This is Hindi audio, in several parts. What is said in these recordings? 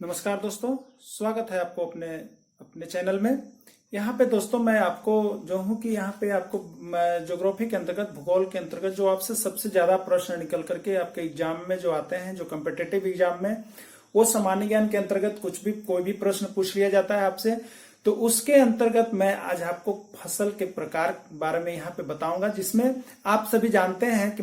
नमस्कार दोस्तों, स्वागत है आपको अपने अपने चैनल में। यहाँ पे दोस्तों मैं आपको जो हूँ कि यहाँ पे आपको ज्योग्राफी के अंतर्गत, भूगोल के अंतर्गत जो आपसे सबसे ज्यादा प्रश्न निकल करके आपके एग्जाम में जो आते हैं, जो कम्पिटेटिव एग्जाम में, वो सामान्य ज्ञान के अंतर्गत कोई भी प्रश्न पूछ लिया जाता है आपसे, तो उसके अंतर्गत मैं आज आपको फसल के प्रकार बारे में यहाँ पे बताऊंगा, जिसमें आप सभी जानते हैं कि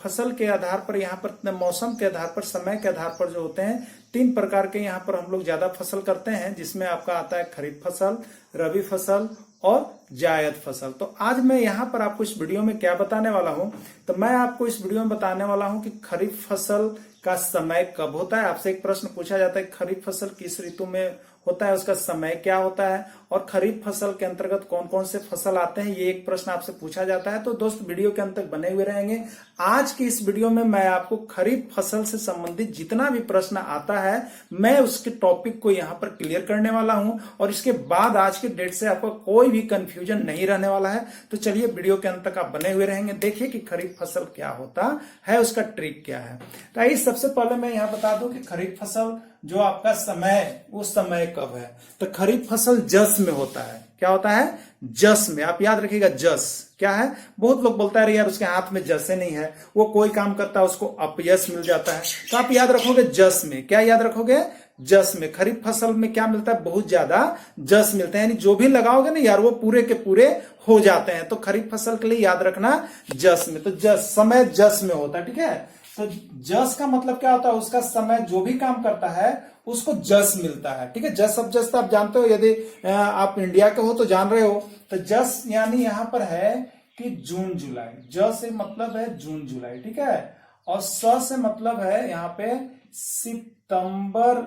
फसल के आधार पर, यहाँ पर मौसम के आधार पर, समय के आधार पर जो होते हैं, तीन प्रकार के यहाँ पर हम लोग ज्यादा फसल करते हैं, जिसमें आपका आता है खरीफ फसल, रबी फसल और जायद फसल। तो आज मैं यहाँ पर आपको इस वीडियो में क्या बताने वाला हूँ, तो मैं आपको इस वीडियो में बताने वाला हूँ कि खरीफ फसल का समय कब होता है। आपसे एक प्रश्न पूछा जाता है, खरीफ फसल किस ऋतु में होता है, उसका समय क्या होता है, और खरीफ फसल के अंतर्गत कौन कौन से फसल आते हैं, ये एक प्रश्न आपसे पूछा जाता है। तो दोस्त वीडियो के अंत तक बने हुए रहेंगे। आज की इस वीडियो में मैं आपको खरीफ फसल से संबंधित जितना भी प्रश्न आता है, मैं उसके टॉपिक को यहाँ पर क्लियर करने वाला हूँ, और इसके बाद आज के डेट से आपको कोई भी कंफ्यूजन नहीं रहने वाला है। तो चलिए वीडियो के अंत तक आप बने हुए रहेंगे, देखिए कि खरीफ फसल क्या होता है, उसका ट्रिक क्या है। तो आइए सबसे पहले मैं यहाँ बता दूं कि खरीफ फसल जो आपका समय, उस समय कब है। तो खरीफ फसल जस में होता है। क्या होता है? जस में। आप याद रखिएगा, जस क्या है। बहुत लोग बोलता है यार उसके हाथ में जसे नहीं है, वो कोई काम करता है उसको अपयश मिल जाता है। तो आप याद रखोगे जस में। क्या याद रखोगे? जस में। खरीफ फसल में क्या मिलता है? बहुत ज्यादा जस मिलते हैं, यानी जो भी लगाओगे ना यार वो पूरे के पूरे हो जाते हैं। तो खरीफ फसल के लिए याद रखना जस में। तो जस, समय जस में होता है, ठीक है। तो जस का मतलब क्या होता है? उसका समय जो भी काम करता है उसको जस मिलता है, ठीक है। जस, अब जस तो आप जानते हो, यदि आप इंडिया के हो तो जान रहे हो। तो जस यानी यहां पर है कि जून जुलाई। ज से मतलब है जून जुलाई, ठीक है। और स से मतलब है यहां पे सितंबर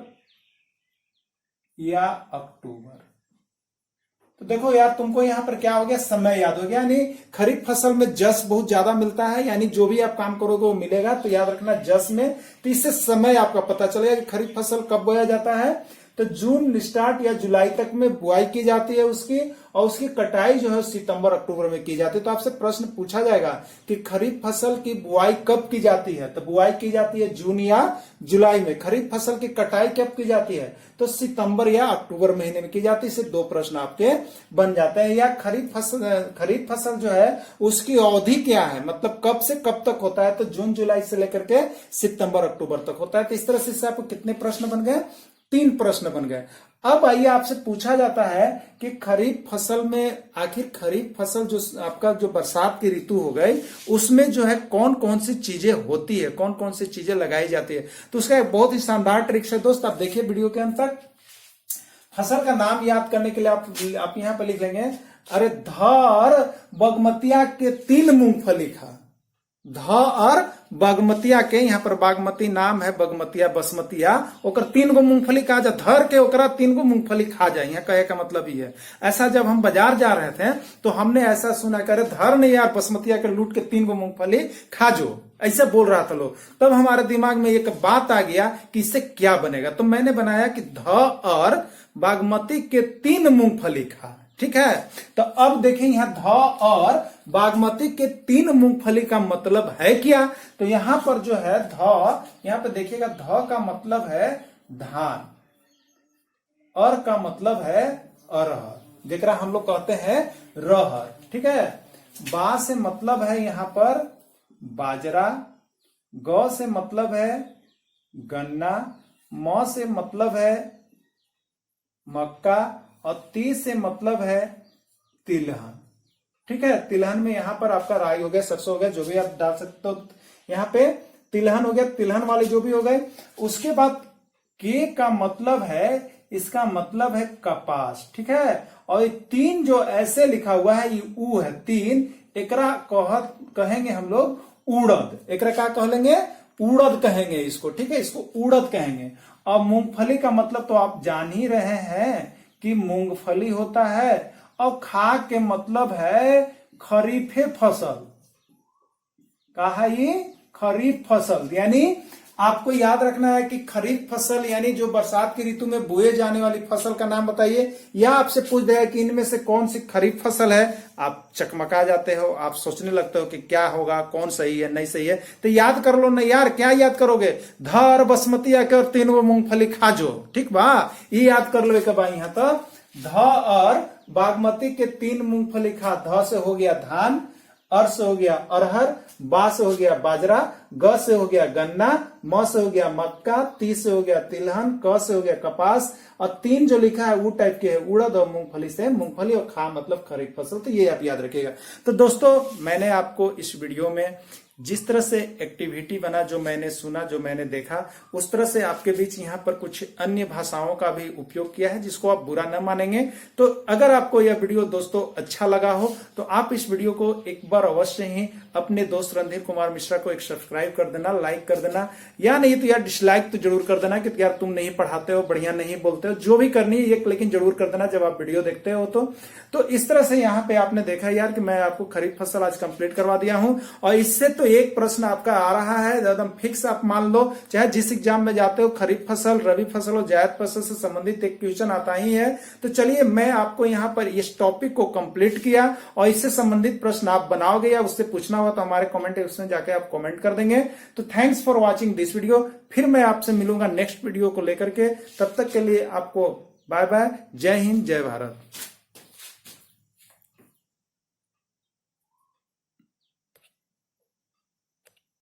या अक्टूबर। तो देखो यार, तुमको यहां पर क्या हो गया? समय याद हो गया। यानी खरीफ फसल में जस बहुत ज्यादा मिलता है, यानी जो भी आप काम करोगे वो मिलेगा। तो याद रखना जस में। तो इससे समय आपका पता चलेगा कि खरीफ फसल कब बोया जाता है। तो जून स्टार्ट या जुलाई तक में बुआई की जाती है उसकी, और उसकी कटाई जो है सितंबर अक्टूबर में की जाती है। तो आपसे प्रश्न पूछा जाएगा कि खरीफ फसल की बुआई कब की जाती है। तो बुआई की जाती है जून या जुलाई में। खरीफ फसल की कटाई कब की जाती है? तो सितंबर या अक्टूबर महीने में की जाती है। इससे दो प्रश्न आपके बन जाते हैं। या खरीफ फसल जो है उसकी अवधि क्या है, मतलब कब से कब तक होता है? तो जून जुलाई से लेकर के सितंबर अक्टूबर तक होता है। तो इस तरह से आपको कितने प्रश्न बन गए? 3 प्रश्न बन गए। अब आइए, आपसे पूछा जाता है कि खरीफ फसल में, आखिर खरीफ फसल जो आपका जो बरसात की ऋतु हो गई, उसमें जो है कौन कौन सी चीजें होती है, कौन कौन सी चीजें लगाई जाती है। तो उसका एक बहुत ही शानदार ट्रिक्स है दोस्त, आप देखिए वीडियो के अंत तक। फसल का नाम याद करने के लिए आप यहां पर लिख लेंगे, अरे धर बागमतिया के 3 मूंगफली खा। ध और बागमतिया के, यहाँ पर बागमती नाम है, बागमतिया बसमतिया, ओकर 3 गो मूंगफली खा जा। धर के ओकरा 3 गो मूंगफली खा जाए, यहाँ कहे का मतलब ही है। ऐसा जब हम बाजार जा रहे थे तो हमने ऐसा सुना, करे धर ने यार बसमतिया के लूट के 3 गो मूंगफली खा जो, ऐसे बोल रहा था लोग। तब हमारे दिमाग में एक बात आ गया कि इससे क्या बनेगा। तो मैंने बनाया कि ध और बागमती के 3 मूंगफली खा, ठीक है। तो अब देखें यहाँ ध और बागमती के 3 मूंगफली का मतलब है क्या। तो यहां पर जो है ध, यहां पर देखिएगा, ध का मतलब है धान, और का मतलब है अरहर, जेकरा हम लोग कहते हैं रहर, ठीक है। बा से मतलब है यहां पर बाजरा, ग से मतलब है गन्ना, म से मतलब है मक्का, और ती से मतलब है तिलहन, ठीक है। तिलहन में यहां पर आपका राई हो गया, सरसों हो गया, जो भी आप डाल सकते हो। यहां पे तिलहन हो गया, तिलहन वाले जो भी हो गए। उसके बाद के का मतलब है, इसका मतलब है कपास, ठीक है। और ये 3 जो ऐसे लिखा हुआ है, ये ऊ है 3, एकरा कहेंगे हम लोग उड़द। एकरा क्या कहेंगे? उड़द कहेंगे इसको, ठीक है। इसको उड़द कहेंगे। और मूंगफली का मतलब तो आप जान ही रहे हैं कि मूंगफली होता है। और खा के मतलब है खरीफे फसल। कहा ये खरीफ फसल, यानी आपको याद रखना है कि खरीफ फसल यानी जो बरसात की ऋतु में बोए जाने वाली फसल का नाम बताइए, या आपसे पूछ देगा कि इनमें से कौन सी खरीफ फसल है, आप चकमका जाते हो, आप सोचने लगते हो कि क्या होगा, कौन सही है नहीं सही है। तो याद कर लो ना यार, क्या याद करोगे, धर बासमती आकर 3 गो मूंगफली खाजो, ठीक बा, ये याद कर लो एक बार यहाँ तक। ध और बागमती के 3 मूंगफली खा, ध से हो गया धान, अर से हो गया अरहर, बा से हो गया बाजरा, ग से हो गया गन्ना, म से हो गया मक्का, ती से हो गया तिलहन, क से हो गया कपास, और 3 जो लिखा है वो टाइप के है उड़द और मूंगफली से मूंगफली, और खा मतलब खरीफ फसल। तो ये आप याद रखिएगा। तो दोस्तों मैंने आपको इस वीडियो में जिस तरह से एक्टिविटी बना, जो मैंने सुना, जो मैंने देखा, उस तरह से आपके बीच यहाँ पर कुछ अन्य भाषाओं का भी उपयोग किया है, जिसको आप बुरा न मानेंगे। तो अगर आपको यह वीडियो दोस्तों अच्छा लगा हो तो आप इस वीडियो को एक बार अवश्य ही अपने दोस्त रणधीर कुमार मिश्रा को एक सब्सक्राइब कर देना, लाइक कर देना, या नहीं तो यार डिसलाइक तो जरूर कर देना कि यार तुम नहीं पढ़ाते हो, बढ़िया नहीं बोलते हो, जो भी करनी है एक लेकिन जरूर कर देना जब आप वीडियो देखते हो। तो इस तरह से यहाँ पे आपने देखा यार कि मैं आपको खरीफ फसल आज कंप्लीट करवा दिया हूं, और इससे तो एक प्रश्न आपका आ रहा है एकदम फिक्स, आप मान लो चाहे जिस एग्जाम में जाते हो, खरीफ फसल, रबी फसल और जायद फसल से संबंधित एक क्वेश्चन आता ही है। तो चलिए मैं आपको यहाँ पर इस टॉपिक को कंप्लीट किया, और इससे संबंधित प्रश्न आप बनाओगे या उससे पूछना हुआ तो हमारे कमेंट सेक्शन जाके आप कमेंट कर देंगे। तो thanks for watching this video. फिर मैं आपसे मिलूंगा नेक्स्ट वीडियो को लेकर के, तब तक के लिए आपको बाय बाय, जय हिंद, जय भारत।